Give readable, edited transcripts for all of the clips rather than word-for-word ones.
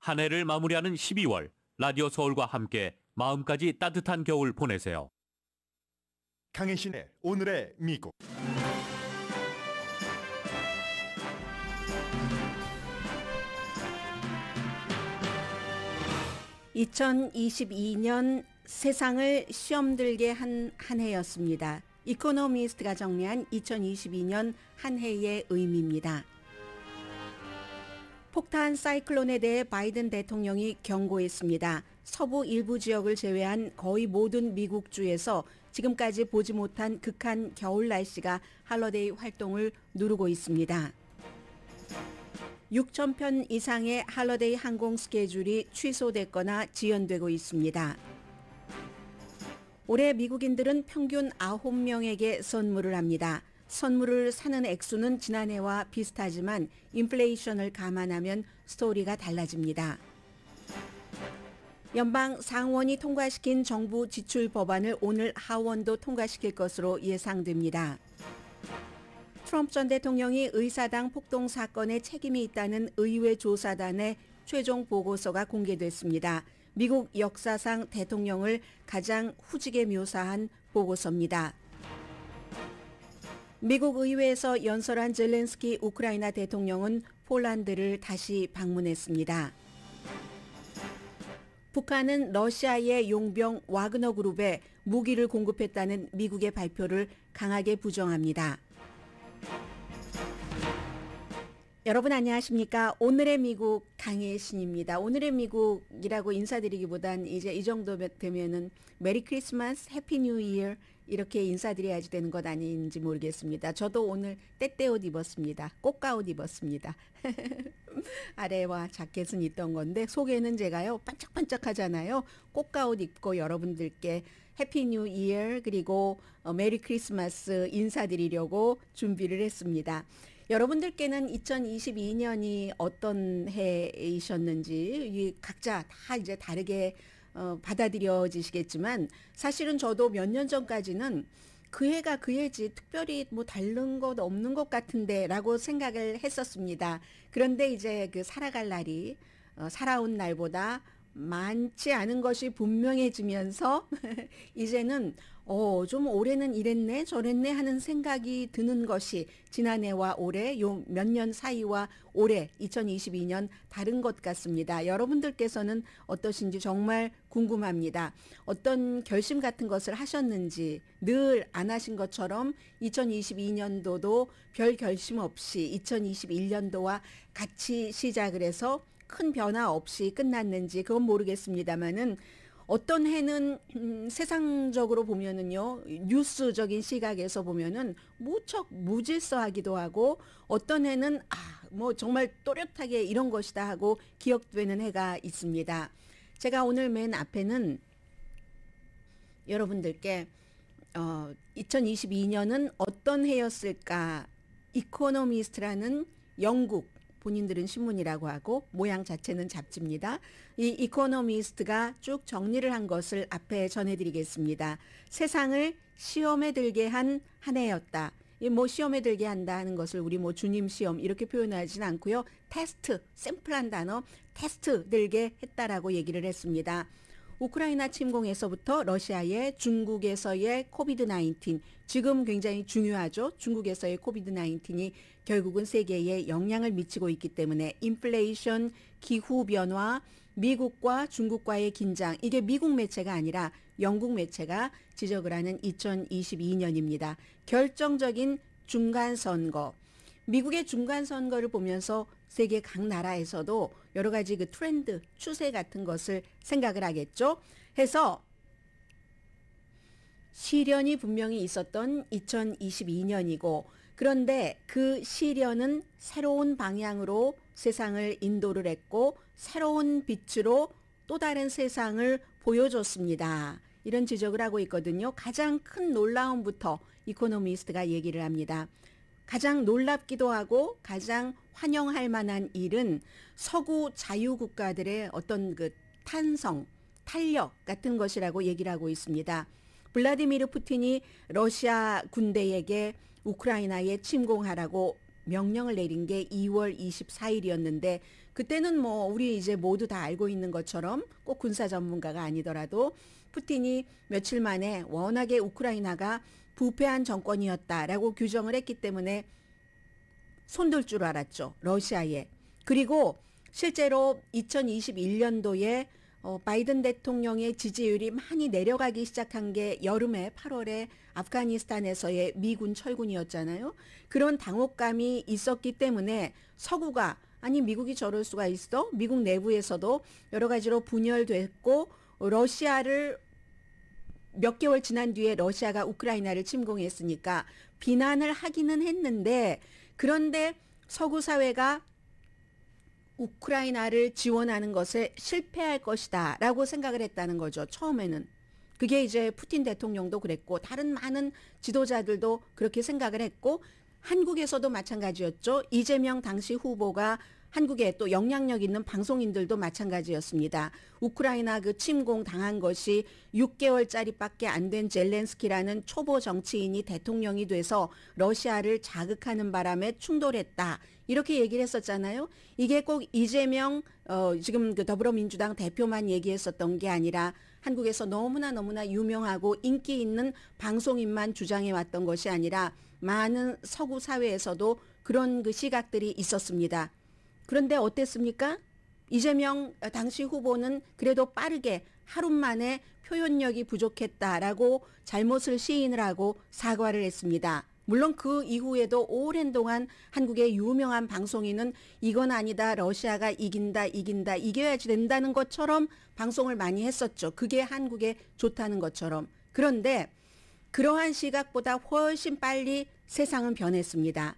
한 해를 마무리하는 12월, 라디오 서울과 함께 마음까지 따뜻한 겨울 보내세요. 강혜신의 오늘의 미국. (2022년) 세상을 시험들게 한 해였습니다. 이코노미스트가 정리한 2022년 한 해의 의미입니다. 폭탄 사이클론에 대해 바이든 대통령이 경고했습니다. 서부 일부 지역을 제외한 거의 모든 미국 주에서 지금까지 보지 못한 극한 겨울 날씨가 할러데이 활동을 누르고 있습니다. 6,000편 이상의 할러데이 항공 스케줄이 취소됐거나 지연되고 있습니다. 올해 미국인들은 평균 9명에게 선물을 합니다. 선물을 사는 액수는 지난해와 비슷하지만 인플레이션을 감안하면 스토리가 달라집니다. 연방 상원이 통과시킨 정부 지출 법안을 오늘 하원도 통과시킬 것으로 예상됩니다. 트럼프 전 대통령이 의사당 폭동 사건에 책임이 있다는 의회 조사단의 최종 보고서가 공개됐습니다. 미국 역사상 대통령을 가장 후지게 묘사한 보고서입니다. 미국 의회에서 연설한 젤렌스키 우크라이나 대통령은 폴란드를 다시 방문했습니다. 북한은 러시아의 용병 와그너 그룹에 무기를 공급했다는 미국의 발표를 강하게 부정합니다. 여러분 안녕하십니까? 오늘의 미국 강혜신입니다. 오늘의 미국이라고 인사드리기보단 이제 이 정도 되면은 메리 크리스마스, 해피 뉴 이어 이렇게 인사드려야지 되는 것 아닌지 모르겠습니다. 저도 오늘 때때옷 입었습니다. 꽃가옷 입었습니다. 아래와 자켓은 있던 건데 속에는 제가요 반짝반짝하잖아요. 꽃가옷 입고 여러분들께 해피 뉴 이어 그리고 메리 크리스마스 인사드리려고 준비를 했습니다. 여러분들께는 2022년이 어떤 해이셨는지 각자 다 이제 다르게 받아들여지시겠지만 사실은 저도 몇 년 전까지는 그 해가 그 해지 특별히 뭐 다른 것 없는 것 같은데 라고 생각을 했었습니다. 그런데 이제 그 살아갈 날이 살아온 날보다 많지 않은 것이 분명해지면서 이제는 좀 올해는 이랬네 저랬네 하는 생각이 드는 것이 지난해와 올해 요 몇 년 사이와 올해 2022년 다른 것 같습니다. 여러분들께서는 어떠신지 정말 궁금합니다. 어떤 결심 같은 것을 하셨는지 늘 안 하신 것처럼 2022년도도 별 결심 없이 2021년도와 같이 시작을 해서 큰 변화 없이 끝났는지 그건 모르겠습니다만은 어떤 해는 세상적으로 보면은요 뉴스적인 시각에서 보면은 무척 무질서하기도 하고 어떤 해는 뭐 정말 또렷하게 이런 것이다 하고 기억되는 해가 있습니다. 제가 오늘 맨 앞에는 여러분들께 2022년은 어떤 해였을까 이코노미스트라는 영국 본인들은 신문이라고 하고 모양 자체는 잡지입니다. 이 이코노미스트가 쭉 정리를 한 것을 앞에 전해드리겠습니다. 세상을 시험에 들게 한 한 해였다. 뭐 시험에 들게 한다 하는 것을 우리 뭐 주님 시험 이렇게 표현하진 않고요. 테스트, 샘플한 단어 테스트 들게 했다라고 얘기를 했습니다. 우크라이나 침공에서부터 러시아의 중국에서의 코비드-19 지금 굉장히 중요하죠. 중국에서의 코비드-19이 결국은 세계에 영향을 미치고 있기 때문에 인플레이션, 기후변화, 미국과 중국과의 긴장 이게 미국 매체가 아니라 영국 매체가 지적을 하는 2022년입니다. 결정적인 중간선거 미국의 중간선거를 보면서 세계 각 나라에서도 여러 가지 그 트렌드, 추세 같은 것을 생각을 하겠죠. 해서 시련이 분명히 있었던 2022년이고 그런데 그 시련은 새로운 방향으로 세상을 인도를 했고 새로운 빛으로 또 다른 세상을 보여줬습니다. 이런 지적을 하고 있거든요. 가장 큰 놀라움부터 이코노미스트가 얘기를 합니다. 가장 놀랍기도 하고 가장 환영할 만한 일은 서구 자유국가들의 어떤 그 탄성, 탄력 같은 것이라고 얘기를 하고 있습니다. 블라디미르 푸틴이 러시아 군대에게 우크라이나에 침공하라고 명령을 내린 게 2월 24일이었는데 그때는 뭐 우리 이제 모두 다 알고 있는 것처럼 꼭 군사 전문가가 아니더라도 푸틴이 며칠 만에 워낙에 우크라이나가 부패한 정권이었다라고 규정을 했기 때문에 손들 줄 알았죠. 러시아에. 그리고 실제로 2021년도에 바이든 대통령의 지지율이 많이 내려가기 시작한 게 여름에 8월에 아프가니스탄에서의 미군 철군이었잖아요. 그런 당혹감이 있었기 때문에 서구가 아니 미국이 저럴 수가 있어? 미국 내부에서도 여러 가지로 분열됐고 러시아를 몇 개월 지난 뒤에 러시아가 우크라이나를 침공했으니까 비난을 하기는 했는데 그런데 서구 사회가 우크라이나를 지원하는 것에 실패할 것이다 라고 생각을 했다는 거죠. 처음에는. 그게 이제 푸틴 대통령도 그랬고 다른 많은 지도자들도 그렇게 생각을 했고 한국에서도 마찬가지였죠. 이재명 당시 후보가 한국에 또 영향력 있는 방송인들도 마찬가지였습니다. 우크라이나 그 침공 당한 것이 6개월짜리밖에 안 된 젤렌스키라는 초보 정치인이 대통령이 돼서 러시아를 자극하는 바람에 충돌했다. 이렇게 얘기를 했었잖아요. 이게 꼭 이재명 지금 그 더불어민주당 대표만 얘기했었던 게 아니라 한국에서 너무나 유명하고 인기 있는 방송인만 주장해 왔던 것이 아니라 많은 서구 사회에서도 그런 그 시각들이 있었습니다. 그런데 어땠습니까? 이재명 당시 후보는 그래도 빠르게 하루 만에 표현력이 부족했다라고 잘못을 시인을 하고 사과를 했습니다. 물론 그 이후에도 오랜 동안 한국의 유명한 방송인은 이건 아니다. 러시아가 이긴다. 이겨야지 된다는 것처럼 방송을 많이 했었죠. 그게 한국에 좋다는 것처럼. 그런데 그러한 시각보다 훨씬 빨리 세상은 변했습니다.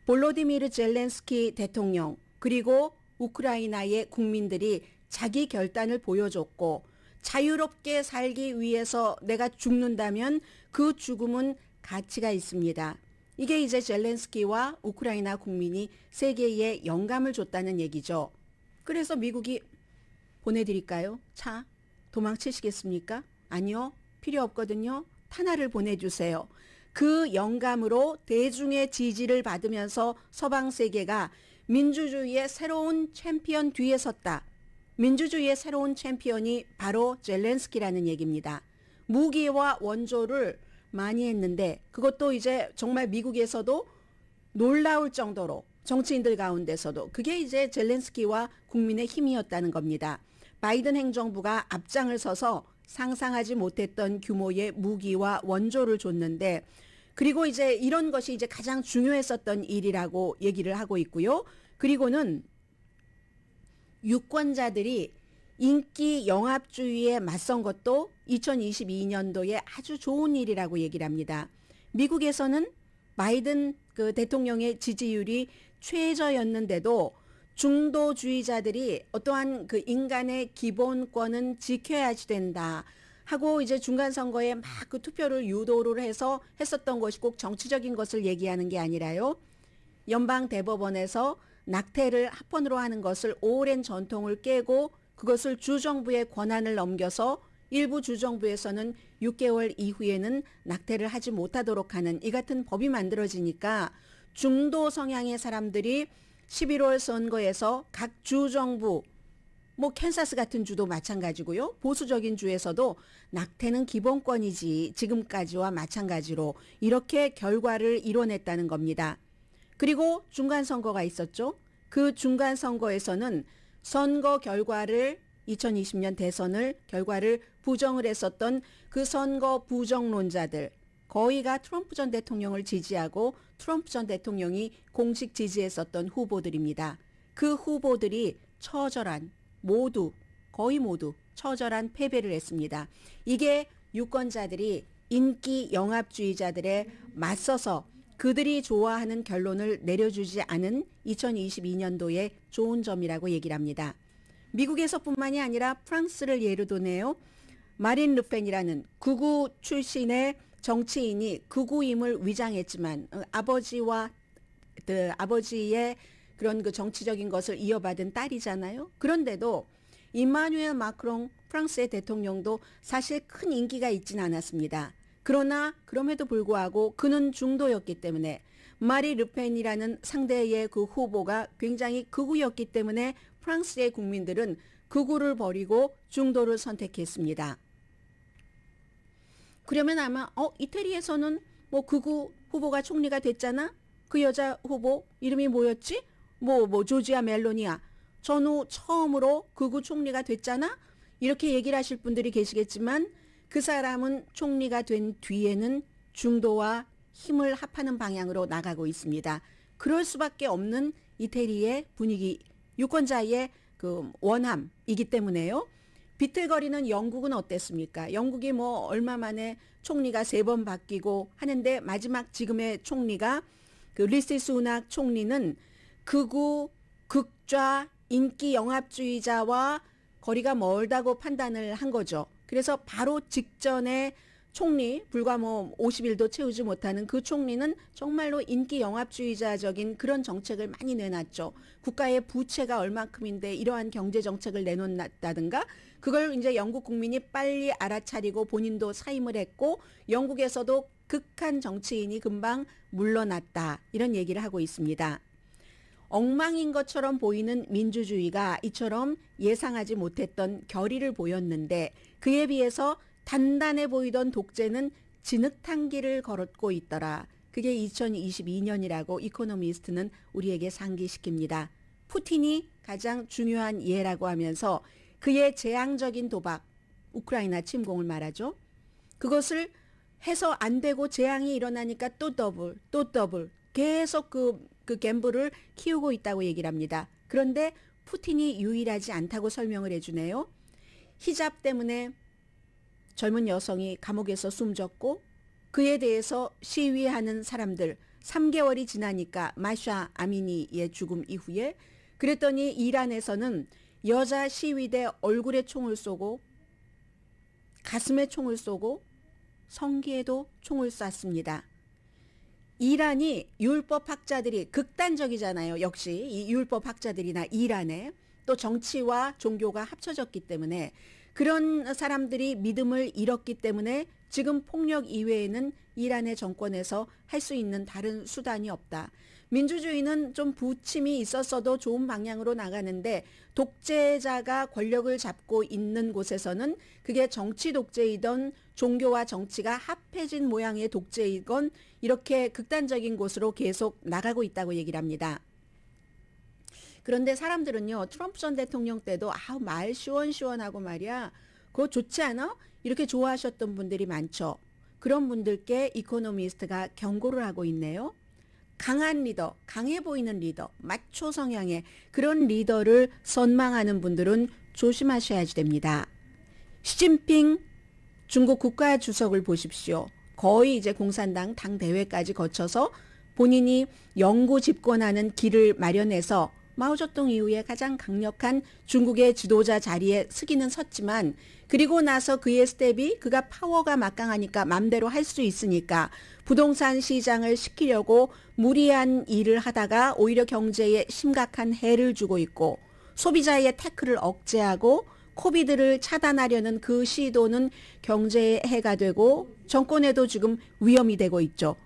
볼로디미르 젤렌스키 대통령 그리고 우크라이나의 국민들이 자기 결단을 보여줬고 자유롭게 살기 위해서 내가 죽는다면 그 죽음은 가치가 있습니다. 이게 이제 젤렌스키와 우크라이나 국민이 세계에 영감을 줬다는 얘기죠. 그래서 미국이 보내드릴까요? 차 도망치시겠습니까? 아니요. 필요 없거든요. 탄화를 보내주세요. 그 영감으로 대중의 지지를 받으면서 서방 세계가 민주주의의 새로운 챔피언 뒤에 섰다. 민주주의의 새로운 챔피언이 바로 젤렌스키라는 얘기입니다. 무기와 원조를 많이 했는데 그것도 이제 정말 미국에서도 놀라울 정도로 정치인들 가운데서도 그게 이제 젤렌스키와 국민의 힘이었다는 겁니다. 바이든 행정부가 앞장을 서서 상상하지 못했던 규모의 무기와 원조를 줬는데 그리고 이제 이런 것이 이제 가장 중요했었던 일이라고 얘기를 하고 있고요. 그리고는 유권자들이 인기 영합주의에 맞선 것도 2022년도에 아주 좋은 일이라고 얘기를 합니다. 미국에서는 바이든 그 대통령의 지지율이 최저였는데도 중도주의자들이 어떠한 그 인간의 기본권은 지켜야지 된다 하고 이제 중간 선거에 막 그 투표를 유도를 해서 했었던 것이 꼭 정치적인 것을 얘기하는 게 아니라요. 연방 대법원에서 낙태를 합헌으로 하는 것을 오랜 전통을 깨고 그것을 주정부의 권한을 넘겨서 일부 주정부에서는 6개월 이후에는 낙태를 하지 못하도록 하는 이 같은 법이 만들어지니까 중도 성향의 사람들이 11월 선거에서 각 주정부 뭐 캔사스 같은 주도 마찬가지고요. 보수적인 주에서도 낙태는 기본권이지 지금까지와 마찬가지로 이렇게 결과를 이뤄냈다는 겁니다. 그리고 중간 선거가 있었죠. 그 중간 선거에서는 선거 결과를 2020년 대선을 결과를 부정을 했었던 그 선거 부정론자들 거의가 트럼프 전 대통령을 지지하고 트럼프 전 대통령이 공식 지지했었던 후보들입니다. 그 후보들이 처절한 거의 모두 처절한 패배를 했습니다. 이게 유권자들이 인기 영합주의자들에 맞서서 그들이 좋아하는 결론을 내려주지 않은 2022년도의 좋은 점이라고 얘기를 합니다. 미국에서뿐만이 아니라 프랑스를 예로 드네요. 마린 르펜이라는 극우 출신의 정치인이 극우임을 위장했지만 아버지와 아버지의 그런 그 정치적인 것을 이어받은 딸이잖아요. 그런데도 이마누엘 마크롱 프랑스의 대통령도 사실 큰 인기가 있진 않았습니다. 그러나 그럼에도 불구하고 그는 중도였기 때문에 마리 르펜이라는 상대의 그 후보가 굉장히 극우였기 때문에 프랑스의 국민들은 극우를 버리고 중도를 선택했습니다. 그러면 아마 이태리에서는 뭐 극우 후보가 총리가 됐잖아. 그 여자 후보 이름이 뭐였지? 뭐 조지아 멜로니아. 전후 처음으로 극우 총리가 됐잖아. 이렇게 얘기를 하실 분들이 계시겠지만 그 사람은 총리가 된 뒤에는 중도와 힘을 합하는 방향으로 나가고 있습니다. 그럴 수밖에 없는 이태리의 분위기, 유권자의 그 원함이기 때문에요. 비틀거리는 영국은 어땠습니까? 영국이 뭐 얼마 만에 총리가 3번 바뀌고 하는데 마지막 지금의 총리가 그 리시 수낙 총리는 극우, 극좌, 인기 영합주의자와 거리가 멀다고 판단을 한 거죠. 그래서 바로 직전에 총리, 불과 뭐 50일도 채우지 못하는 그 총리는 정말로 인기 영합주의자적인 그런 정책을 많이 내놨죠. 국가의 부채가 얼마큼인데 이러한 경제 정책을 내놓았다든가 그걸 이제 영국 국민이 빨리 알아차리고 본인도 사임을 했고 영국에서도 극한 정치인이 금방 물러났다. 이런 얘기를 하고 있습니다. 엉망인 것처럼 보이는 민주주의가 이처럼 예상하지 못했던 결의를 보였는데 그에 비해서 단단해 보이던 독재는 진흙탕길을 걸었고 있더라. 그게 2022년이라고 이코노미스트는 우리에게 상기시킵니다. 푸틴이 가장 중요한 예라고 하면서 그의 재앙적인 도박, 우크라이나 침공을 말하죠. 그것을 해서 안 되고 재앙이 일어나니까 또 더블 계속 그 갬블을 키우고 있다고 얘기를 합니다. 그런데 푸틴이 유일하지 않다고 설명을 해주네요. 히잡 때문에 젊은 여성이 감옥에서 숨졌고 그에 대해서 시위하는 사람들 3개월이 지나니까 마샤 아미니의 죽음 이후에 그랬더니 이란에서는 여자 시위대 얼굴에 총을 쏘고 가슴에 총을 쏘고 성기에도 총을 쐈습니다. 이란이 율법학자들이 극단적이잖아요. 역시 이 율법학자들이나 이란에 또 정치와 종교가 합쳐졌기 때문에 그런 사람들이 믿음을 잃었기 때문에 지금 폭력 이외에는 이란의 정권에서 할 수 있는 다른 수단이 없다. 민주주의는 좀 부침이 있었어도 좋은 방향으로 나가는데 독재자가 권력을 잡고 있는 곳에서는 그게 정치 독재이던 종교와 정치가 합해진 모양의 독재이건 이렇게 극단적인 곳으로 계속 나가고 있다고 얘기를 합니다. 그런데 사람들은요. 트럼프 전 대통령 때도 말 시원시원하고 말이야. 그거 좋지 않아? 이렇게 좋아하셨던 분들이 많죠. 그런 분들께 이코노미스트가 경고를 하고 있네요. 강한 리더, 강해 보이는 리더, 마초 성향의 그런 리더를 선망하는 분들은 조심하셔야 됩니다. 시진핑 중국 국가주석을 보십시오. 거의 이제 공산당 당대회까지 거쳐서 본인이 영구 집권하는 길을 마련해서 마오쩌둥 이후에 가장 강력한 중국의 지도자 자리에 서기는 섰지만 그리고 나서 그의 스텝이 그가 파워가 막강하니까 맘대로 할 수 있으니까 부동산 시장을 시키려고 무리한 일을 하다가 오히려 경제에 심각한 해를 주고 있고 소비자의 태클을 억제하고 코비드를 차단하려는 그 시도는 경제에 해가 되고 정권에도 지금 위험이 되고 있죠.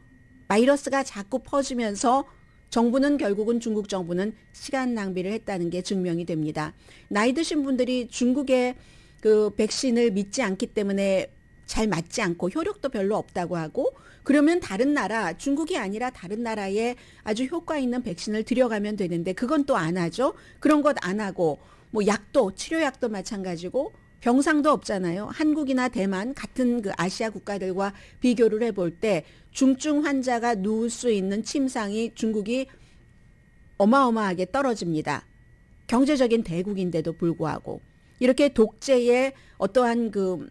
바이러스가 자꾸 퍼지면서 정부는 결국은 중국 정부는 시간 낭비를 했다는 게 증명이 됩니다. 나이 드신 분들이 중국의 그 백신을 믿지 않기 때문에 잘 맞지 않고 효력도 별로 없다고 하고 그러면 다른 나라 중국이 아니라 다른 나라에 아주 효과 있는 백신을 들여가면 되는데 그건 또 안 하죠. 그런 것 안 하고 뭐 약도 치료약도 마찬가지고 병상도 없잖아요. 한국이나 대만 같은 그 아시아 국가들과 비교를 해볼 때 중증 환자가 누울 수 있는 침상이 중국이 어마어마하게 떨어집니다. 경제적인 대국인데도 불구하고 이렇게 독재의 어떠한 그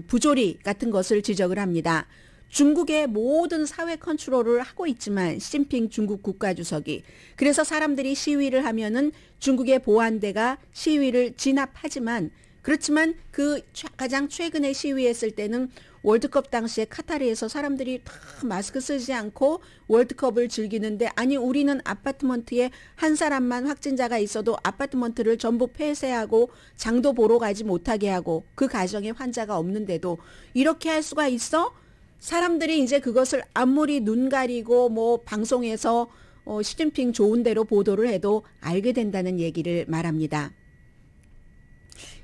부조리 같은 것을 지적을 합니다. 중국의 모든 사회 컨트롤을 하고 있지만 시진핑 중국 국가주석이 그래서 사람들이 시위를 하면은 중국의 보안대가 시위를 진압하지만 그렇지만 그 가장 최근에 시위했을 때는 월드컵 당시에 카타르에서 사람들이 다 마스크 쓰지 않고 월드컵을 즐기는데 아니 우리는 아파트먼트에 한 사람만 확진자가 있어도 아파트먼트를 전부 폐쇄하고 장도 보러 가지 못하게 하고 그 가정에 환자가 없는데도 이렇게 할 수가 있어? 사람들이 이제 그것을 아무리 눈 가리고 뭐 방송에서 시진핑 좋은 대로 보도를 해도 알게 된다는 얘기를 말합니다.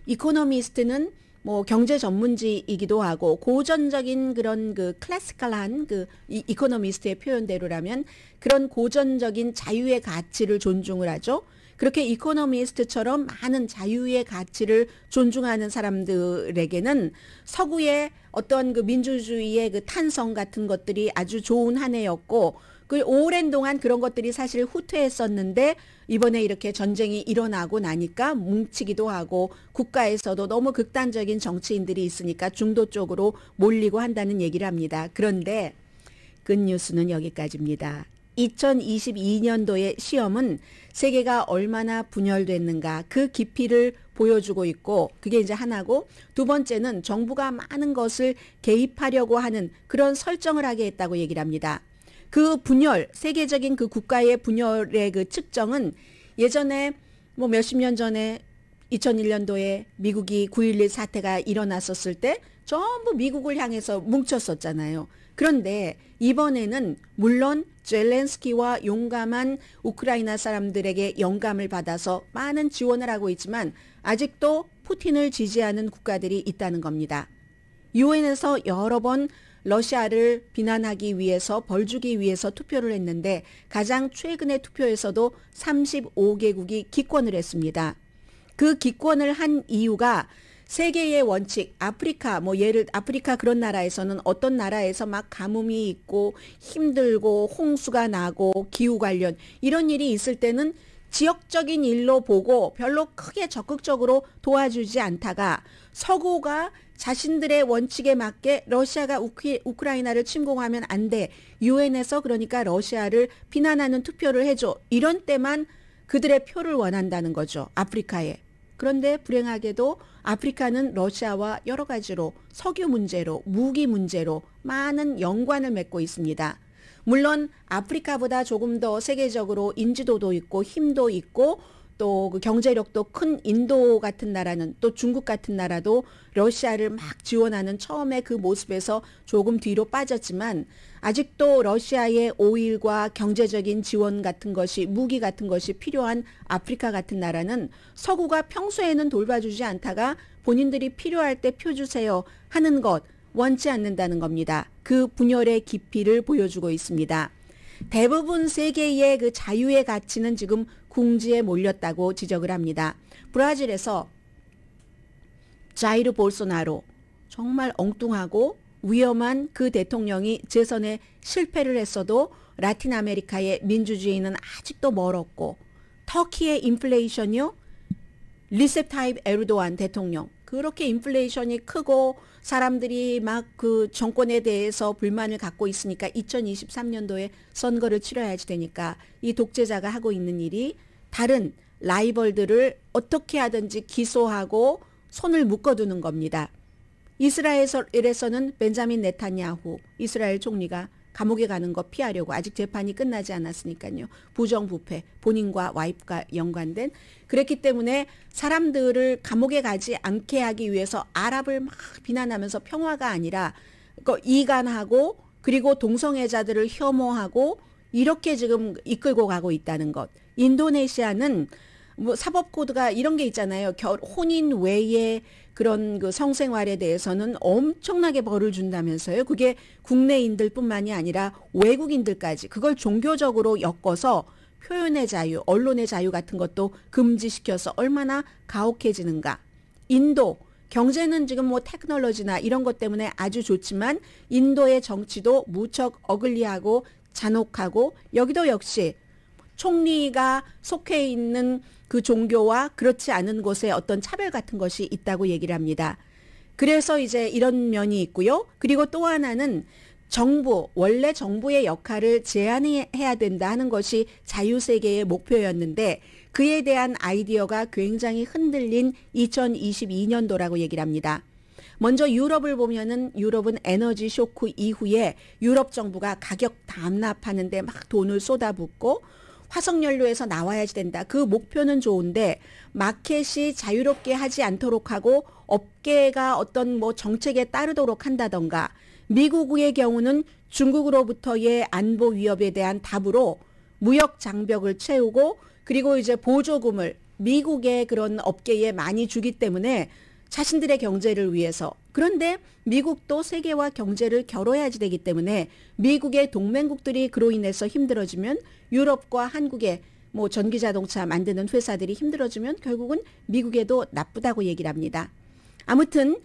이코노미스트는 뭐 경제 전문지이기도 하고 고전적인 그런 그 클래시컬한 그 이코노미스트의 표현대로라면 그런 고전적인 자유의 가치를 존중을 하죠. 그렇게 이코노미스트처럼 많은 자유의 가치를 존중하는 사람들에게는 서구의 어떤 그 민주주의의 그 탄성 같은 것들이 아주 좋은 한 해였고 그 오랜 동안 그런 것들이 사실 후퇴했었는데 이번에 이렇게 전쟁이 일어나고 나니까 뭉치기도 하고 국가에서도 너무 극단적인 정치인들이 있으니까 중도 쪽으로 몰리고 한다는 얘기를 합니다. 그런데 굿뉴스는 여기까지입니다. 2022년도의 시험은 세계가 얼마나 분열됐는가 그 깊이를 보여주고 있고 그게 이제 하나고 두 번째는 정부가 많은 것을 개입하려고 하는 그런 설정을 하게 했다고 얘기를 합니다. 그 분열, 세계적인 그 국가의 분열의 그 측정은 예전에 뭐 몇십 년 전에 2001년도에 미국이 9.11 사태가 일어났었을 때 전부 미국을 향해서 뭉쳤었잖아요. 그런데 이번에는 물론 젤렌스키와 용감한 우크라이나 사람들에게 영감을 받아서 많은 지원을 하고 있지만 아직도 푸틴을 지지하는 국가들이 있다는 겁니다. 유엔에서 여러 번 러시아를 비난하기 위해서 벌 주기 위해서 투표를 했는데 가장 최근의 투표에서도 35개국이 기권을 했습니다. 그 기권을 한 이유가 세계의 원칙, 아프리카, 아프리카 그런 나라에서는 어떤 나라에서 막 가뭄이 있고 힘들고 홍수가 나고 기후 관련 이런 일이 있을 때는 지역적인 일로 보고 별로 크게 적극적으로 도와주지 않다가 서구가 자신들의 원칙에 맞게 러시아가 우크라이나를 침공하면 안 돼. 유엔에서 그러니까 러시아를 비난하는 투표를 해줘. 이런 때만 그들의 표를 원한다는 거죠. 아프리카에. 그런데 불행하게도 아프리카는 러시아와 여러 가지로 석유 문제로 무기 문제로 많은 연관을 맺고 있습니다. 물론 아프리카보다 조금 더 세계적으로 인지도도 있고 힘도 있고 또 그 경제력도 큰 인도 같은 나라는 또 중국 같은 나라도 러시아를 막 지원하는 처음에 그 모습에서 조금 뒤로 빠졌지만 아직도 러시아의 오일과 경제적인 지원 같은 것이 무기 같은 것이 필요한 아프리카 같은 나라는 서구가 평소에는 돌봐주지 않다가 본인들이 필요할 때 표 주세요 하는 것 원치 않는다는 겁니다. 그 분열의 깊이를 보여주고 있습니다. 대부분 세계의 그 자유의 가치는 지금 궁지에 몰렸다고 지적을 합니다. 브라질에서 자이르 볼소나로 정말 엉뚱하고 위험한 그 대통령이 재선에 실패를 했어도 라틴 아메리카의 민주주의는 아직도 멀었고 터키의 인플레이션이요. 리셉 타입 에르도안 대통령 그렇게 인플레이션이 크고 사람들이 막 그 정권에 대해서 불만을 갖고 있으니까 2023년도에 선거를 치러야지 되니까 이 독재자가 하고 있는 일이 다른 라이벌들을 어떻게 하든지 기소하고 손을 묶어두는 겁니다. 이스라엘에서는 벤자민 네타냐후 이스라엘 총리가 감옥에 가는 거 피하려고 아직 재판이 끝나지 않았으니까요. 부정부패, 본인과 와이프가 연관된 그랬기 때문에 사람들을 감옥에 가지 않게 하기 위해서 아랍을 막 비난하면서 평화가 아니라 이간하고 그리고 동성애자들을 혐오하고 이렇게 지금 이끌고 가고 있다는 것. 인도네시아는 뭐 사법 코드가 이런 게 있잖아요. 혼인 외에 그런 그 성생활에 대해서는 엄청나게 벌을 준다면서요. 그게 국내인들뿐만이 아니라 외국인들까지 그걸 종교적으로 엮어서 표현의 자유, 언론의 자유 같은 것도 금지시켜서 얼마나 가혹해지는가. 인도 경제는 지금 뭐 테크놀로지나 이런 것 때문에 아주 좋지만 인도의 정치도 무척 어글리하고 잔혹하고 여기도 역시 총리가 속해 있는 그 종교와 그렇지 않은 곳에 어떤 차별 같은 것이 있다고 얘기를 합니다. 그래서 이제 이런 면이 있고요. 그리고 또 하나는 정부, 원래 정부의 역할을 제한해야 된다 하는 것이 자유세계의 목표였는데 그에 대한 아이디어가 굉장히 흔들린 2022년도라고 얘기를 합니다. 먼저 유럽을 보면은 유럽은 에너지 쇼크 이후에 유럽 정부가 가격 담납하는데 막 돈을 쏟아붓고 화석연료에서 나와야지 된다. 그 목표는 좋은데 마켓이 자유롭게 하지 않도록 하고 업계가 어떤 뭐 정책에 따르도록 한다던가 미국의 경우는 중국으로부터의 안보 위협에 대한 답으로 무역 장벽을 채우고 그리고 이제 보조금을 미국의 그런 업계에 많이 주기 때문에 자신들의 경제를 위해서. 그런데 미국도 세계와 경제를 겨뤄야지 되기 때문에 미국의 동맹국들이 그로 인해서 힘들어지면 유럽과 한국의 뭐 전기자동차 만드는 회사들이 힘들어지면 결국은 미국에도 나쁘다고 얘기를 합니다. 아무튼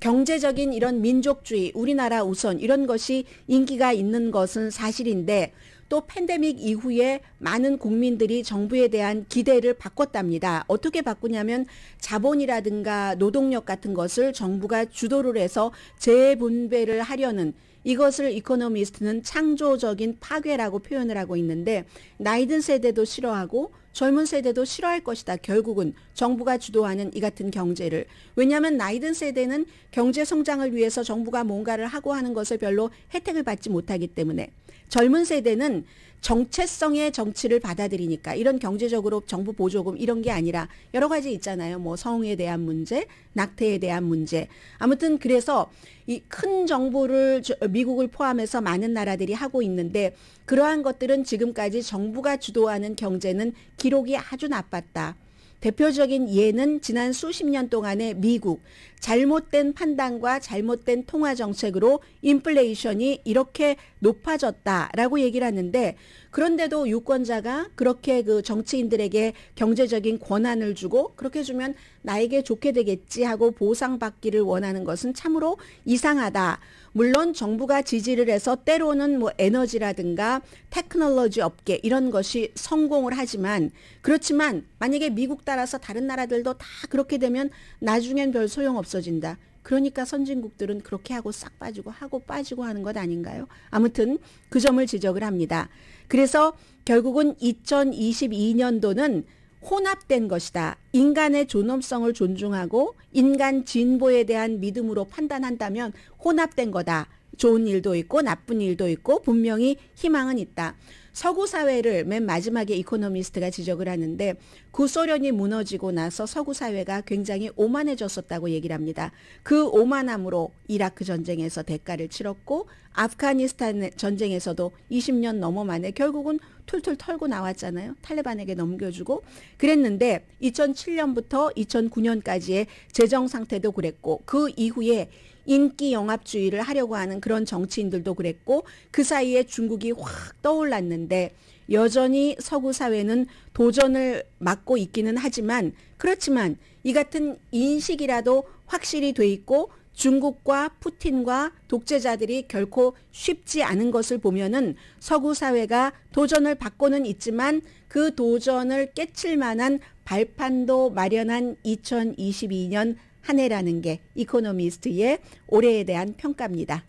경제적인 이런 민족주의, 우리나라 우선 이런 것이 인기가 있는 것은 사실인데 또 팬데믹 이후에 많은 국민들이 정부에 대한 기대를 바꿨답니다. 어떻게 바꾸냐면 자본이라든가 노동력 같은 것을 정부가 주도를 해서 재분배를 하려는 이것을 이코노미스트는 창조적인 파괴라고 표현을 하고 있는데 나이 든 세대도 싫어하고 젊은 세대도 싫어할 것이다. 결국은 정부가 주도하는 이 같은 경제를. 왜냐하면 나이 든 세대는 경제 성장을 위해서 정부가 뭔가를 하고 하는 것을 별로 혜택을 받지 못하기 때문에 젊은 세대는 정체성의 정치를 받아들이니까 이런 경제적으로 정부 보조금 이런 게 아니라 여러 가지 있잖아요. 뭐 성에 대한 문제, 낙태에 대한 문제. 아무튼 그래서 이 큰 정부를 미국을 포함해서 많은 나라들이 하고 있는데 그러한 것들은 지금까지 정부가 주도하는 경제는 기록이 아주 나빴다. 대표적인 예는 지난 수십 년 동안의 미국 잘못된 판단과 잘못된 통화 정책으로 인플레이션이 이렇게 높아졌다라고 얘기를 하는데 그런데도 유권자가 그렇게 그 정치인들에게 경제적인 권한을 주고 그렇게 주면 나에게 좋게 되겠지 하고 보상받기를 원하는 것은 참으로 이상하다. 물론 정부가 지지를 해서 때로는 뭐 에너지라든가 테크놀로지 업계 이런 것이 성공을 하지만 그렇지만 만약에 미국 따라서 다른 나라들도 다 그렇게 되면 나중엔 별 소용 없어진다. 그러니까 선진국들은 그렇게 하고 싹 빠지고 하고 빠지고 하는 것 아닌가요? 아무튼 그 점을 지적을 합니다. 그래서 결국은 2022년도는 혼합된 것이다. 인간의 존엄성을 존중하고 인간 진보에 대한 믿음으로 판단한다면 혼합된 거다. 좋은 일도 있고 나쁜 일도 있고 분명히 희망은 있다. 서구 사회를 맨 마지막에 이코노미스트가 지적을 하는데 구소련이 무너지고 나서 서구 사회가 굉장히 오만해졌었다고 얘기를 합니다. 그 오만함으로 이라크 전쟁에서 대가를 치렀고 아프가니스탄 전쟁에서도 20년 넘어 만에 결국은 툴툴 털고 나왔잖아요. 탈레반에게 넘겨주고 그랬는데 2007년부터 2009년까지의 재정 상태도 그랬고 그 이후에 인기 영합주의를 하려고 하는 그런 정치인들도 그랬고 그 사이에 중국이 확 떠올랐는데 여전히 서구 사회는 도전을 막고 있기는 하지만 그렇지만 이 같은 인식이라도 확실히 돼 있고 중국과 푸틴과 독재자들이 결코 쉽지 않은 것을 보면은 서구 사회가 도전을 받고는 있지만 그 도전을 깨칠 만한 발판도 마련한 2022년 한 해라는 게 이코노미스트의 올해에 대한 평가입니다.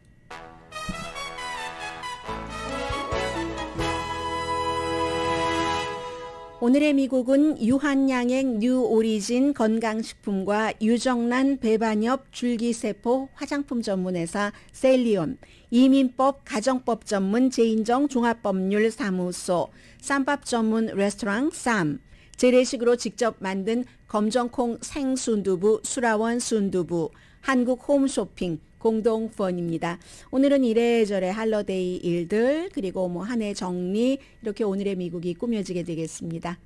오늘의 미국은 유한양행 뉴오리진 건강식품과 유정란 배반엽 줄기세포 화장품 전문회사 셀리온, 이민법 가정법 전문 제인정 종합법률사무소, 쌈밥 전문 레스토랑 쌈, 재래식으로 직접 만든 검정콩 생순두부 수라원 순두부, 한국 홈쇼핑 공동펀입니다. 오늘은 이래저래 할러데이 일들 그리고 뭐 한 해 정리 이렇게 오늘의 미국이 꾸며지게 되겠습니다.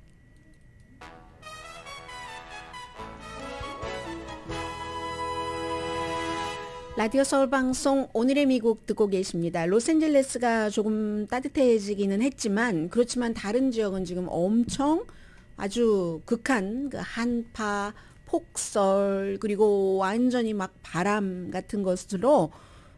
라디오 서울 방송 오늘의 미국 듣고 계십니다. 로스앤젤레스가 조금 따뜻해지기는 했지만 그렇지만 다른 지역은 지금 엄청 아주 극한 그 한파, 폭설 그리고 완전히 막 바람 같은 것으로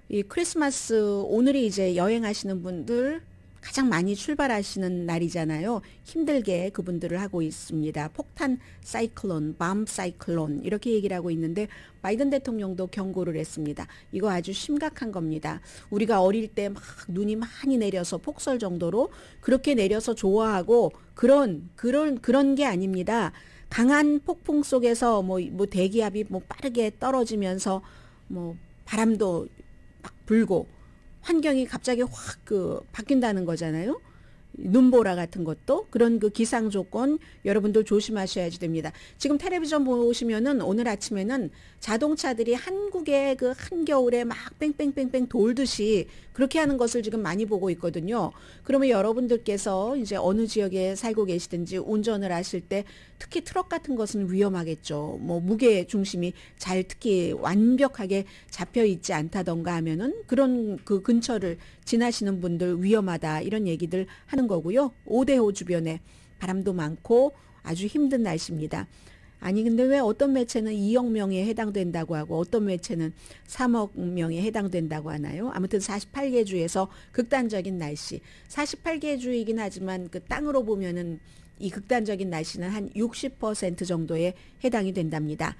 이 크리스마스 오늘이 이제 여행하시는 분들 가장 많이 출발하시는 날이잖아요. 힘들게 그분들을 하고 있습니다. 폭탄 사이클론, 밤 사이클론 이렇게 얘기를 하고 있는데 바이든 대통령도 경고를 했습니다. 이거 아주 심각한 겁니다. 우리가 어릴 때 막 눈이 많이 내려서 폭설 정도로 그렇게 내려서 좋아하고 그런 게 아닙니다. 강한 폭풍 속에서 뭐 대기압이 뭐 빠르게 떨어지면서 뭐 바람도 막 불고 환경이 갑자기 확 바뀐다는 거잖아요. 눈보라 같은 것도 그런 그 기상 조건 여러분들 조심하셔야지 됩니다. 지금 텔레비전 보시면은 오늘 아침에는 자동차들이 한국의 그 한겨울에 막 뺑뺑뺑뺑 돌듯이 그렇게 하는 것을 지금 많이 보고 있거든요. 그러면 여러분들께서 이제 어느 지역에 살고 계시든지 운전을 하실 때 특히 트럭 같은 것은 위험하겠죠. 뭐 무게 중심이 잘 특히 완벽하게 잡혀 있지 않다던가 하면은 그런 그 근처를 지나시는 분들 위험하다 이런 얘기들 하는 거고요. 오대호 주변에 바람도 많고 아주 힘든 날씨입니다. 아니 근데 왜 어떤 매체는 2억 명에 해당된다고 하고 어떤 매체는 3억 명에 해당된다고 하나요? 아무튼 48개 주에서 극단적인 날씨. 48개 주이긴 하지만 그 땅으로 보면은 이 극단적인 날씨는 한 60% 정도에 해당이 된답니다.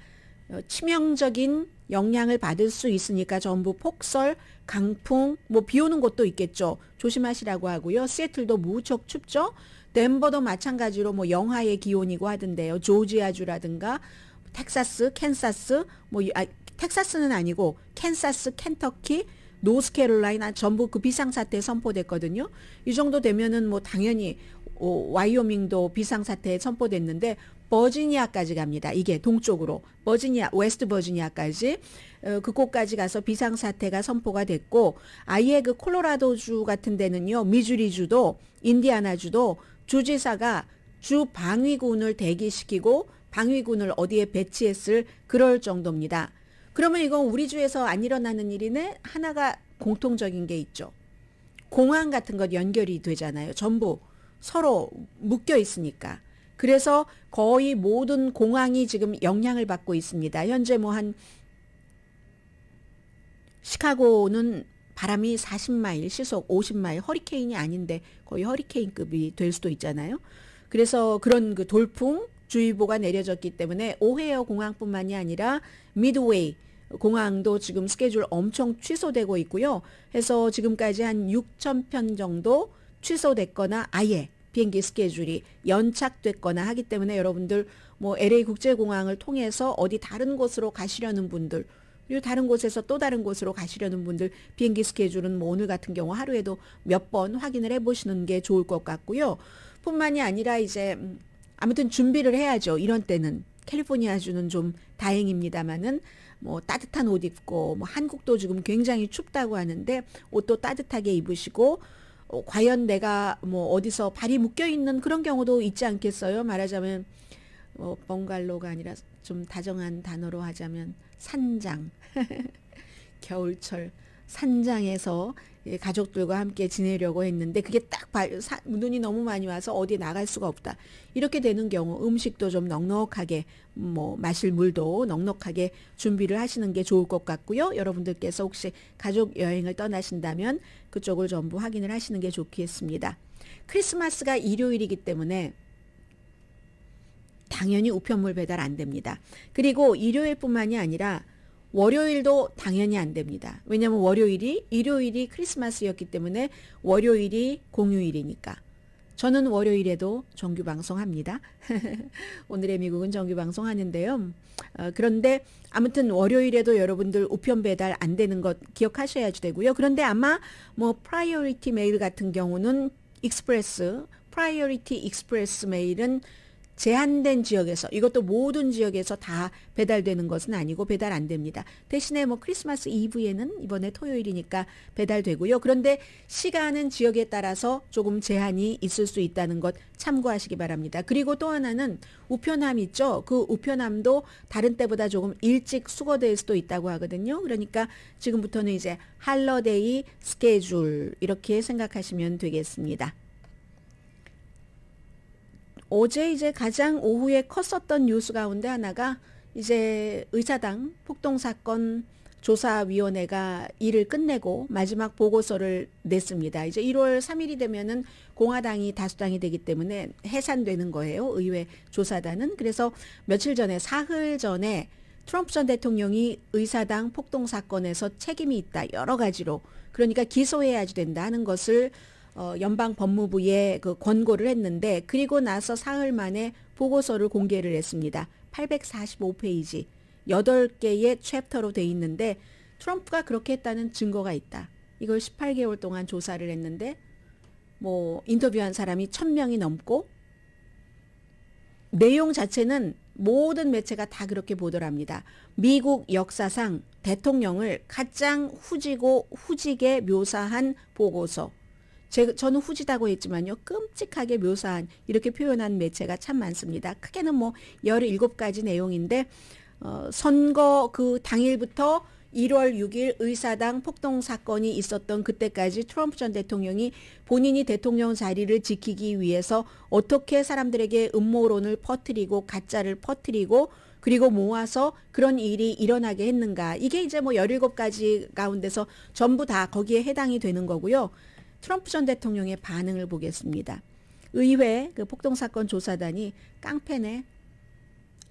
치명적인 영향을 받을 수 있으니까 전부 폭설, 강풍, 뭐 비 오는 곳도 있겠죠. 조심하시라고 하고요. 시애틀도 무척 춥죠. 덴버도 마찬가지로 뭐 영하의 기온이고 하던데요. 조지아주라든가 텍사스, 캔사스, 텍사스는 아니고 캔사스, 켄터키, 노스캐롤라이나 전부 그 비상사태 선포됐거든요. 이 정도 되면은 뭐 당연히 와이오밍도 비상사태에 선포됐는데 버지니아까지 갑니다. 이게 동쪽으로 버지니아, 웨스트 버지니아까지 그곳까지 가서 비상사태가 선포가 됐고 아예 그 콜로라도주 같은 데는요. 미주리주도 인디아나주도 주지사가 주 방위군을 대기시키고 방위군을 어디에 배치했을 그럴 정도입니다. 그러면 이건 우리 주에서 안 일어나는 일이네. 하나가 공통적인 게 있죠. 공항 같은 것 연결이 되잖아요. 전부 서로 묶여 있으니까. 그래서 거의 모든 공항이 지금 영향을 받고 있습니다. 현재 뭐 한 시카고는 바람이 40마일, 시속 50마일, 허리케인이 아닌데 거의 허리케인급이 될 수도 있잖아요. 그래서 그런 그 돌풍 주의보가 내려졌기 때문에 오헤어 공항뿐만이 아니라 미드웨이 공항도 지금 스케줄 엄청 취소되고 있고요. 해서 지금까지 한 6,000편 정도 취소됐거나 아예 비행기 스케줄이 연착됐거나 하기 때문에 여러분들 뭐 LA 국제공항을 통해서 어디 다른 곳으로 가시려는 분들 그리고 다른 곳에서 또 다른 곳으로 가시려는 분들 비행기 스케줄은 뭐 오늘 같은 경우 하루에도 몇 번 확인을 해보시는 게 좋을 것 같고요. 뿐만이 아니라 이제 아무튼 준비를 해야죠. 이런 때는 캘리포니아주는 좀 다행입니다만은 뭐 따뜻한 옷 입고 뭐 한국도 지금 굉장히 춥다고 하는데 옷도 따뜻하게 입으시고 과연 내가 뭐 어디서 발이 묶여 있는 그런 경우도 있지 않겠어요? 말하자면 벙갈로가 아니라 좀 다정한 단어로 하자면 산장 겨울철 산장에서 가족들과 함께 지내려고 했는데 그게 딱 눈이 너무 많이 와서 어디 나갈 수가 없다. 이렇게 되는 경우 음식도 좀 넉넉하게 뭐 마실 물도 넉넉하게 준비를 하시는 게 좋을 것 같고요. 여러분들께서 혹시 가족 여행을 떠나신다면 그쪽을 전부 확인을 하시는 게 좋겠습니다. 크리스마스가 일요일이기 때문에 당연히 우편물 배달 안 됩니다. 그리고 일요일뿐만이 아니라 월요일도 당연히 안 됩니다. 왜냐하면 일요일이 크리스마스였기 때문에 월요일이 공휴일이니까. 저는 월요일에도 정규 방송합니다. 오늘의 미국은 정규 방송하는데요. 그런데 아무튼 월요일에도 여러분들 우편 배달 안 되는 것 기억하셔야지 되고요. 그런데 아마 뭐 프라이어리티 메일 같은 경우는 프라이어리티 익스프레스 메일은 제한된 지역에서 이것도 모든 지역에서 다 배달되는 것은 아니고 배달 안 됩니다. 대신에 뭐 크리스마스 이브에는 이번에 토요일이니까 배달되고요. 그런데 시간은 지역에 따라서 조금 제한이 있을 수 있다는 것 참고하시기 바랍니다. 그리고 또 하나는 우편함 있죠. 그 우편함도 다른 때보다 조금 일찍 수거될 수도 있다고 하거든요. 그러니까 지금부터는 이제 할러데이 스케줄 이렇게 생각하시면 되겠습니다. 어제 이제 가장 오후에 컸었던 뉴스 가운데 하나가 이제 의사당 폭동사건 조사위원회가 일을 끝내고 마지막 보고서를 냈습니다. 이제 1월 3일이 되면은 공화당이 다수당이 되기 때문에 해산되는 거예요. 의회 조사단은. 그래서 며칠 전에 사흘 전에 트럼프 전 대통령이 의사당 폭동사건에서 책임이 있다. 여러 가지로. 그러니까 기소해야지 된다 하는 것을 연방 법무부에 그 권고를 했는데 그리고 나서 사흘 만에 보고서를 공개를 했습니다. 845페이지 8개의 챕터로 돼 있는데 트럼프가 그렇게 했다는 증거가 있다. 이걸 18개월 동안 조사를 했는데 뭐 인터뷰한 사람이 1000명이 넘고 내용 자체는 모든 매체가 다 그렇게 보도를 합니다. 미국 역사상 대통령을 가장 후지고 후지게 묘사한 보고서. 저는 후지다고 했지만요. 끔찍하게 묘사한 이렇게 표현한 매체가 참 많습니다. 크게는 뭐 17가지 내용인데 선거 그 당일부터 1월 6일 의사당 폭동 사건이 있었던 그때까지 트럼프 전 대통령이 본인이 대통령 자리를 지키기 위해서 어떻게 사람들에게 음모론을 퍼뜨리고 가짜를 퍼뜨리고 그리고 모아서 그런 일이 일어나게 했는가. 이게 이제 뭐 17가지 가운데서 전부 다 거기에 해당이 되는 거고요. 트럼프 전 대통령의 반응을 보겠습니다. 의회 그 폭동 사건 조사단이 깡패네,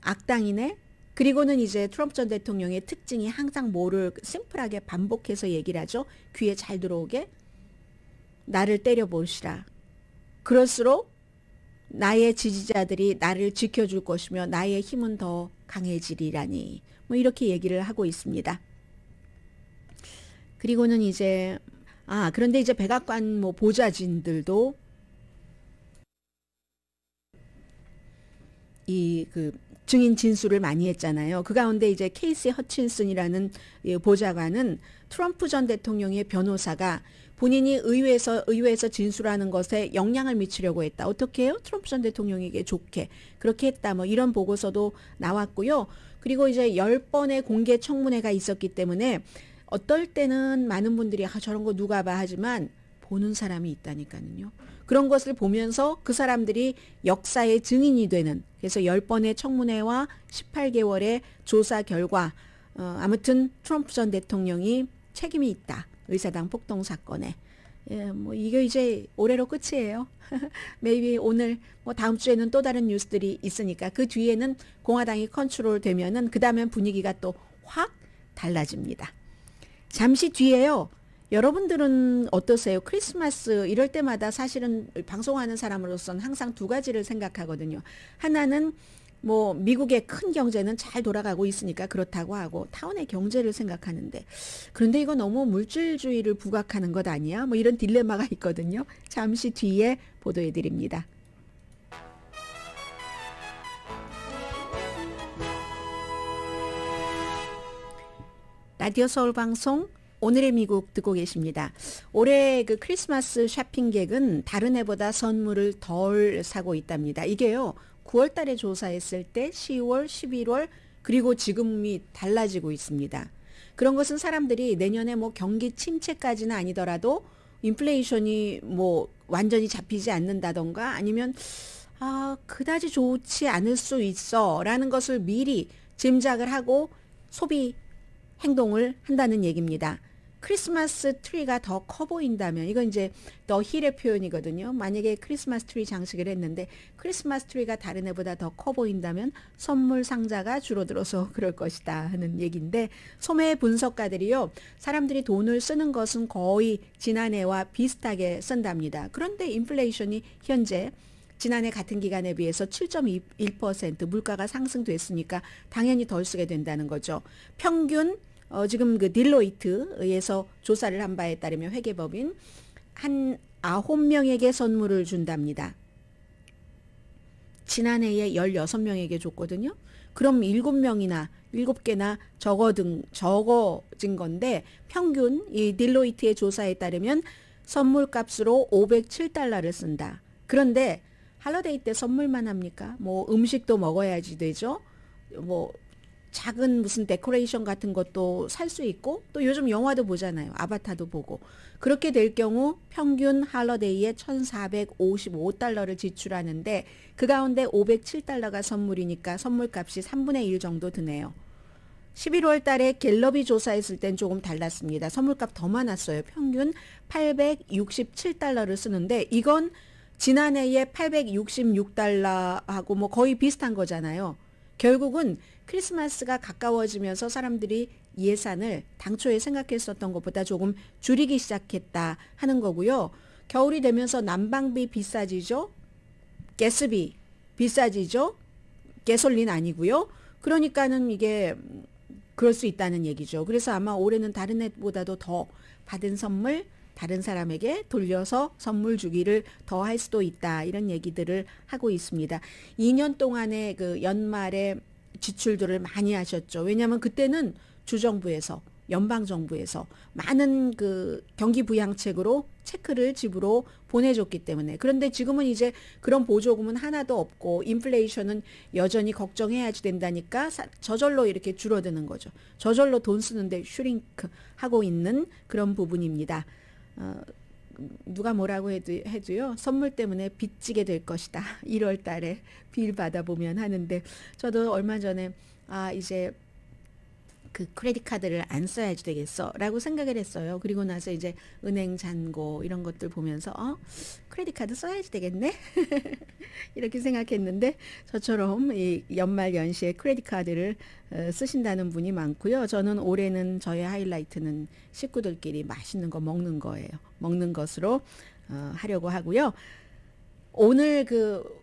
악당이네, 그리고는 이제 트럼프 전 대통령의 특징이 항상 뭐를 심플하게 반복해서 얘기를 하죠. 귀에 잘 들어오게. 나를 때려보시라. 그럴수록 나의 지지자들이 나를 지켜줄 것이며 나의 힘은 더 강해지리라니. 뭐 이렇게 얘기를 하고 있습니다. 그리고는 이제 그런데 이제 백악관 뭐 보좌진들도 이 그 증인 진술을 많이 했잖아요. 그 가운데 이제 케이시 허친슨이라는 보좌관은 트럼프 전 대통령의 변호사가 본인이 의회에서 진술하는 것에 영향을 미치려고 했다. 어떻게 해요? 트럼프 전 대통령에게 좋게 그렇게 했다. 뭐 이런 보고서도 나왔고요. 그리고 이제 10번의 공개 청문회가 있었기 때문에 어떨 때는 많은 분들이 저런 거 누가 봐 하지만 보는 사람이 있다니까요. 그런 것을 보면서 그 사람들이 역사의 증인이 되는, 그래서 10번의 청문회와 18개월의 조사 결과 아무튼 트럼프 전 대통령이 책임이 있다. 의사당 폭동 사건에. 뭐 이게 이제 올해로 끝이에요. maybe 오늘 뭐 다음 주에는 또 다른 뉴스들이 있으니까 그 뒤에는 공화당이 컨트롤 되면은 그 다음엔 분위기가 또 확 달라집니다. 잠시 뒤에요. 여러분들은 어떠세요? 크리스마스 이럴 때마다 사실은 방송하는 사람으로서는 항상 두 가지를 생각하거든요. 하나는 뭐 미국의 큰 경제는 잘 돌아가고 있으니까 그렇다고 하고 타운의 경제를 생각하는데 그런데 이거 너무 물질주의를 부각하는 것 아니야? 뭐 이런 딜레마가 있거든요. 잠시 뒤에 보도해 드립니다. 라디오 서울 방송 오늘의 미국 듣고 계십니다. 올해 그 크리스마스 쇼핑객은 다른 해보다 선물을 덜 사고 있답니다. 이게요. 9월 달에 조사했을 때 10월, 11월 그리고 지금이 달라지고 있습니다. 그런 것은 사람들이 내년에 뭐 경기 침체까지는 아니더라도 인플레이션이 뭐 완전히 잡히지 않는다던가 아니면 그다지 좋지 않을 수 있어 라는 것을 미리 짐작을 하고 소비 행동을 한다는 얘기입니다. 크리스마스 트리가 더 커 보인다면 이건 이제 더 힐의 표현이거든요. 만약에 크리스마스 트리 장식을 했는데 크리스마스 트리가 다른 해보다 더 커 보인다면 선물 상자가 줄어들어서 그럴 것이다 하는 얘기인데 소매 분석가들이요. 사람들이 돈을 쓰는 것은 거의 지난해와 비슷하게 쓴답니다. 그런데 인플레이션이 현재 지난해 같은 기간에 비해서 7.1% 물가가 상승됐으니까 당연히 덜 쓰게 된다는 거죠. 평균 지금 그 딜로이트에서 조사를 한 바에 따르면 회계법인 한 9명에게 선물을 준답니다. 지난해에 16명에게 줬거든요. 그럼 7개나 적어진 건데 평균 이 딜로이트의 조사에 따르면 선물값으로 $507를 쓴다. 그런데 할러데이 때 선물만 합니까? 뭐 음식도 먹어야지 되죠. 뭐 작은 무슨 데코레이션 같은 것도 살 수 있고 또 요즘 영화도 보잖아요. 아바타도 보고. 그렇게 될 경우 평균 할러데이에 $1,455를 지출하는데 그 가운데 $507가 선물이니까 선물값이 3분의 1 정도 드네요. 11월 달에 갤럽이 조사했을 땐 조금 달랐습니다. 선물값 더 많았어요. 평균 $867를 쓰는데 이건 지난해에 $866하고 뭐 거의 비슷한 거잖아요. 결국은 크리스마스가 가까워지면서 사람들이 예산을 당초에 생각했었던 것보다 조금 줄이기 시작했다 하는 거고요. 겨울이 되면서 난방비 비싸지죠. 가스비 비싸지죠. 가솔린 아니고요. 그러니까는 이게 그럴 수 있다는 얘기죠. 그래서 아마 올해는 다른 해보다도 더 받은 선물 다른 사람에게 돌려서 선물 주기를 더 할 수도 있다. 이런 얘기들을 하고 있습니다. 2년 동안의 그 연말에 지출들을 많이 하셨죠. 왜냐하면 그때는 주정부에서 연방정부에서 많은 그 경기부양책으로 체크를 집으로 보내줬기 때문에. 그런데 지금은 이제 그런 보조금은 하나도 없고 인플레이션은 여전히 걱정해야지 된다니까 저절로 이렇게 줄어드는 거죠. 저절로 돈 쓰는데 슈링크 하고 있는 그런 부분입니다. 누가 뭐라고 해도요, 선물 때문에 빚지게 될 것이다. 1월 달에 빌 받아보면 하는데, 저도 얼마 전에 이제 그 크레딧 카드를 안 써야지 되겠어 라고 생각을 했어요. 그리고 나서 이제 은행 잔고 이런 것들 보면서 크레딧 카드 써야지 되겠네 이렇게 생각했는데, 저처럼 이 연말 연시에 크레딧 카드를 쓰신다는 분이 많고요. 저는 올해는 저의 하이라이트는 식구들끼리 맛있는 거 먹는 거예요. 먹는 것으로 하려고 하고요. 오늘 그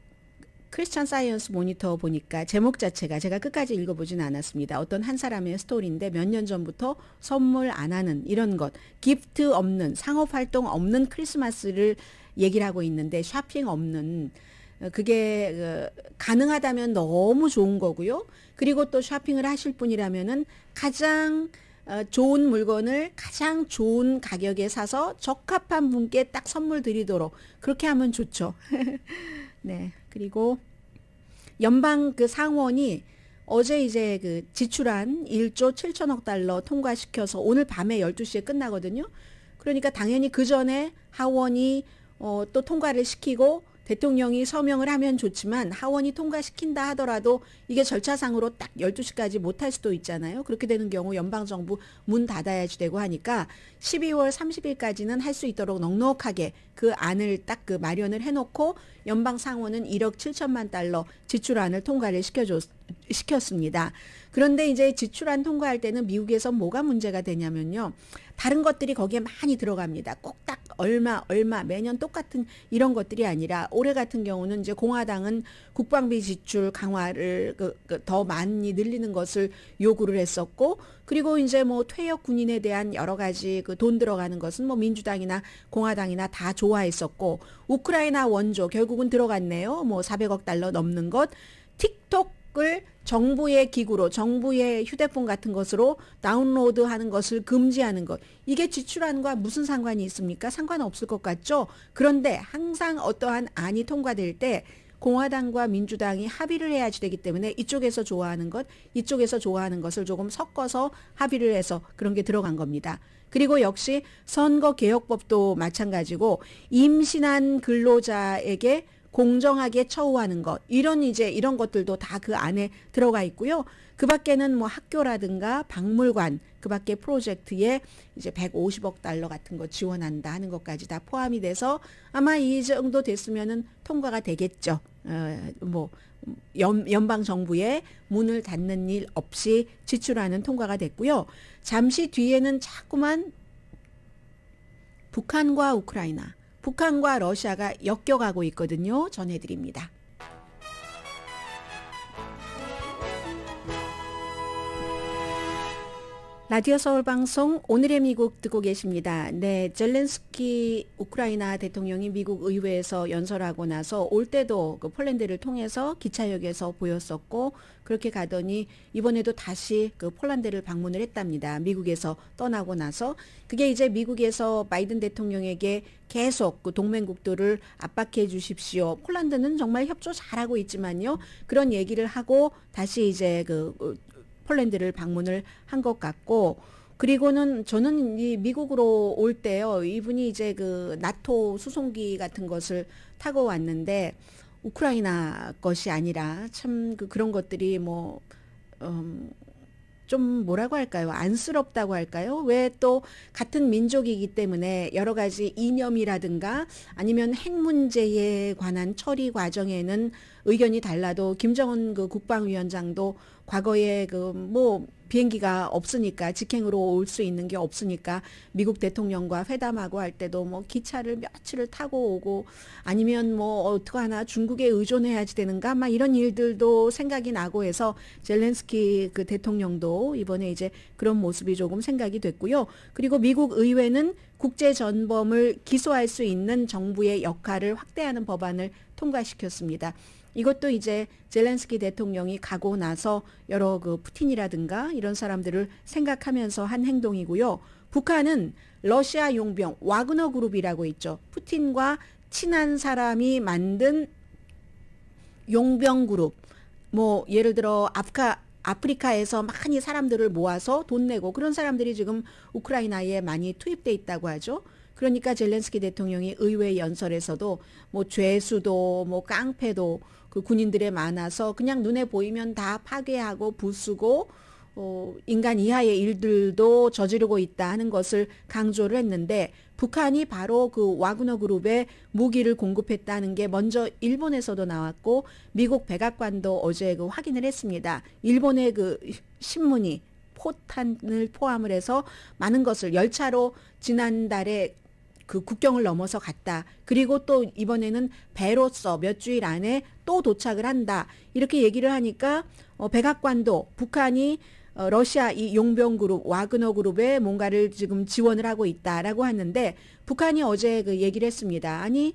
크리스천 사이언스 모니터 보니까 제목 자체가, 제가 끝까지 읽어보진 않았습니다. 어떤 한 사람의 스토리인데 몇 년 전부터 선물 안 하는 이런 것, 기프트 없는, 상업활동 없는 크리스마스를 얘기를 하고 있는데, 쇼핑 없는, 그게 가능하다면 너무 좋은 거고요. 그리고 또 쇼핑을 하실 분이라면은 가장 좋은 물건을 가장 좋은 가격에 사서 적합한 분께 딱 선물 드리도록 그렇게 하면 좋죠. 네. 그리고 연방 그 상원이 어제 이제 그 지출한 1조 7천억 달러 통과시켜서 오늘 밤에 12시에 끝나거든요. 그러니까 당연히 그 전에 하원이 또 통과를 시키고 대통령이 서명을 하면 좋지만, 하원이 통과시킨다 하더라도 이게 절차상으로 딱 12시까지 못할 수도 있잖아요. 그렇게 되는 경우 연방정부 문 닫아야지 되고 하니까 12월 30일까지는 할 수 있도록 넉넉하게 그 안을 딱 그 마련을 해놓고 연방상원은 1억 7천만 달러 지출안을 통과를 시켰습니다. 그런데 이제 지출안 통과할 때는 미국에서 뭐가 문제가 되냐면요, 다른 것들이 거기에 많이 들어갑니다. 꼭 딱 얼마 매년 똑같은 이런 것들이 아니라, 올해 같은 경우는 이제 공화당은 국방비 지출 강화를 더 많이 늘리는 것을 요구를 했었고, 그리고 이제 뭐 퇴역 군인에 대한 여러 가지 그 돈 들어가는 것은 뭐 민주당이나 공화당이나 다 좋아했었고, 우크라이나 원조 결국은 들어갔네요. 뭐 400억 달러 넘는 것. 틱톡을 정부의 기구로, 정부의 휴대폰 같은 것으로 다운로드하는 것을 금지하는 것, 이게 지출안과 무슨 상관이 있습니까? 상관없을 것 같죠? 그런데 항상 어떠한 안이 통과될 때 공화당과 민주당이 합의를 해야지 되기 때문에 이쪽에서 좋아하는 것, 이쪽에서 좋아하는 것을 조금 섞어서 합의를 해서 그런 게 들어간 겁니다. 그리고 역시 선거개혁법도 마찬가지고, 임신한 근로자에게 공정하게 처우하는 것, 이런 것들도 다 그 안에 들어가 있고요. 그 밖에는 뭐 학교라든가 박물관, 그 밖에 프로젝트에 이제 150억 달러 같은 거 지원한다 하는 것까지 다 포함이 돼서 아마 이 정도 됐으면은 통과가 되겠죠. 연방 정부의 문을 닫는 일 없이 지출안은 통과가 됐고요. 잠시 뒤에는 자꾸만 북한과 우크라이나, 북한과 러시아가 엮여가고 있거든요. 전해드립니다. 라디오 서울 방송 오늘의 미국 듣고 계십니다. 네, 젤렌스키 우크라이나 대통령이 미국 의회에서 연설하고 나서 올 때도 그 폴란드를 통해서 기차역에서 보였었고, 그렇게 가더니 이번에도 다시 그 폴란드를 방문을 했답니다. 미국에서 떠나고 나서. 그게 이제 미국에서 바이든 대통령에게 계속 그 동맹국들을 압박해 주십시오. 폴란드는 정말 협조 잘하고 있지만요, 그런 얘기를 하고 다시 이제 그 폴란드를 방문을 한 것 같고, 그리고는 저는 이 미국으로 올 때요, 이분이 이제 그 나토 수송기 같은 것을 타고 왔는데 우크라이나 것이 아니라 참 그런 것들이 좀 뭐라고 할까요? 안쓰럽다고 할까요? 왜 또 같은 민족이기 때문에 여러 가지 이념이라든가 아니면 핵 문제에 관한 처리 과정에는 의견이 달라도, 김정은 그 국방위원장도 과거에 비행기가 없으니까 직행으로 올 수 있는 게 없으니까 미국 대통령과 회담하고 할 때도 뭐 기차를 며칠을 타고 오고 아니면 뭐 어떡하나 중국에 의존해야지 되는가 막 이런 일들도 생각이 나고 해서 젤렌스키 그 대통령도 이번에 이제 그런 모습이 조금 생각이 됐고요. 그리고 미국 의회는 국제 전범을 기소할 수 있는 정부의 역할을 확대하는 법안을 통과시켰습니다. 이것도 이제 젤렌스키 대통령이 가고 나서 여러 그 푸틴이라든가 이런 사람들을 생각하면서 한 행동이고요. 북한은 러시아 용병 와그너 그룹이라고 있죠. 푸틴과 친한 사람이 만든 용병 그룹. 뭐 예를 들어 아프리카에서 많이 사람들을 모아서 돈 내고 그런 사람들이 지금 우크라이나에 많이 투입돼 있다고 하죠. 그러니까 젤렌스키 대통령이 의회 연설에서도 뭐 죄수도 뭐 깡패도 그 군인들에 많아서 그냥 눈에 보이면 다 파괴하고 부수고 인간 이하의 일들도 저지르고 있다 하는 것을 강조를 했는데 북한이 바로 그 와그너 그룹에 무기를 공급했다는 게 먼저 일본에서도 나왔고 미국 백악관도 어제 그 확인을 했습니다. 일본의 그 신문이 포탄을 포함을 해서 많은 것을 열차로 지난달에 그 국경을 넘어서 갔다. 그리고 또 이번에는 배로서 몇 주일 안에 또 도착을 한다. 이렇게 얘기를 하니까 백악관도 북한이 러시아 이 용병 그룹 와그너 그룹에 뭔가를 지금 지원을 하고 있다라고 하는데 북한이 어제 그 얘기를 했습니다. 아니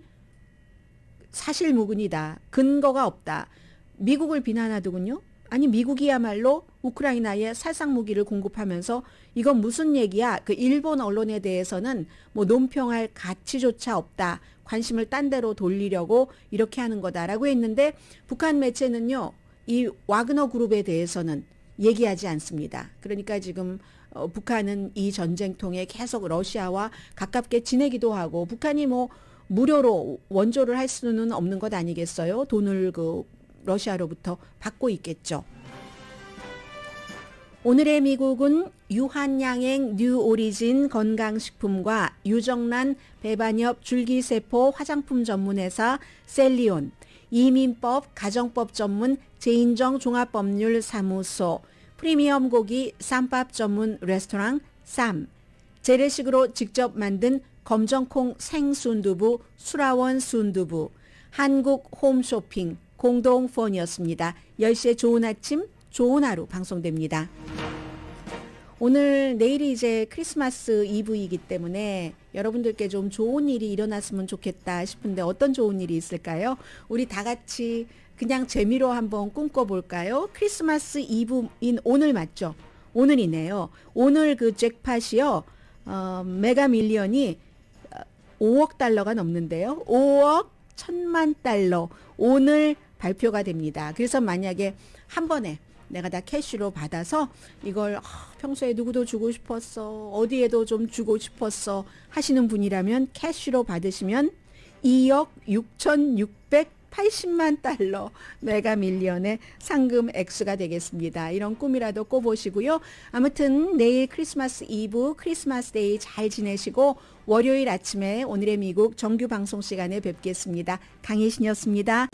사실무근이다. 근거가 없다. 미국을 비난하더군요. 아니 미국이야말로 우크라이나에 살상무기를 공급하면서 이건 무슨 얘기야? 그 일본 언론에 대해서는 뭐 논평할 가치조차 없다. 관심을 딴 데로 돌리려고 이렇게 하는 거다라고 했는데 북한 매체는요. 이 와그너 그룹에 대해서는 얘기하지 않습니다. 그러니까 지금 북한은 이 전쟁통에 계속 러시아와 가깝게 지내기도 하고 북한이 뭐 무료로 원조를 할 수는 없는 것 아니겠어요? 돈을 그 러시아로부터 받고 있겠죠. 오늘의 미국은 유한양행 뉴오리진 건강식품과 유정란 배반엽 줄기세포 화장품 전문회사 셀리온, 이민법 가정법 전문 제인정 종합법률사무소, 프리미엄 고기 쌈밥 전문 레스토랑 쌈, 재래식으로 직접 만든 검정콩 생순두부 수라원 순두부, 한국 홈쇼핑 공동폰이었습니다. 10시에 좋은 아침 좋은 하루 방송됩니다. 내일이 이제 크리스마스 이브이기 때문에 여러분들께 좀 좋은 일이 일어났으면 좋겠다 싶은데 어떤 좋은 일이 있을까요? 우리 다 같이 그냥 재미로 한번 꿈꿔볼까요? 크리스마스 이브인 오늘 맞죠? 오늘이네요. 오늘 그 잭팟이요. 메가 밀리언이 5억 달러가 넘는데요. 5억 1,000만 달러 오늘 발표가 됩니다. 그래서 만약에 한 번에 내가 다 캐시로 받아서 이걸 평소에 누구도 주고 싶었어. 어디에도 좀 주고 싶었어. 하시는 분이라면 캐시로 받으시면 2억 6,680만 달러 메가 밀리언의 상금 액수가 되겠습니다. 이런 꿈이라도 꿔보시고요. 아무튼 내일 크리스마스 이브, 크리스마스 데이 잘 지내시고 월요일 아침에 오늘의 미국 정규 방송 시간에 뵙겠습니다. 강혜신이었습니다.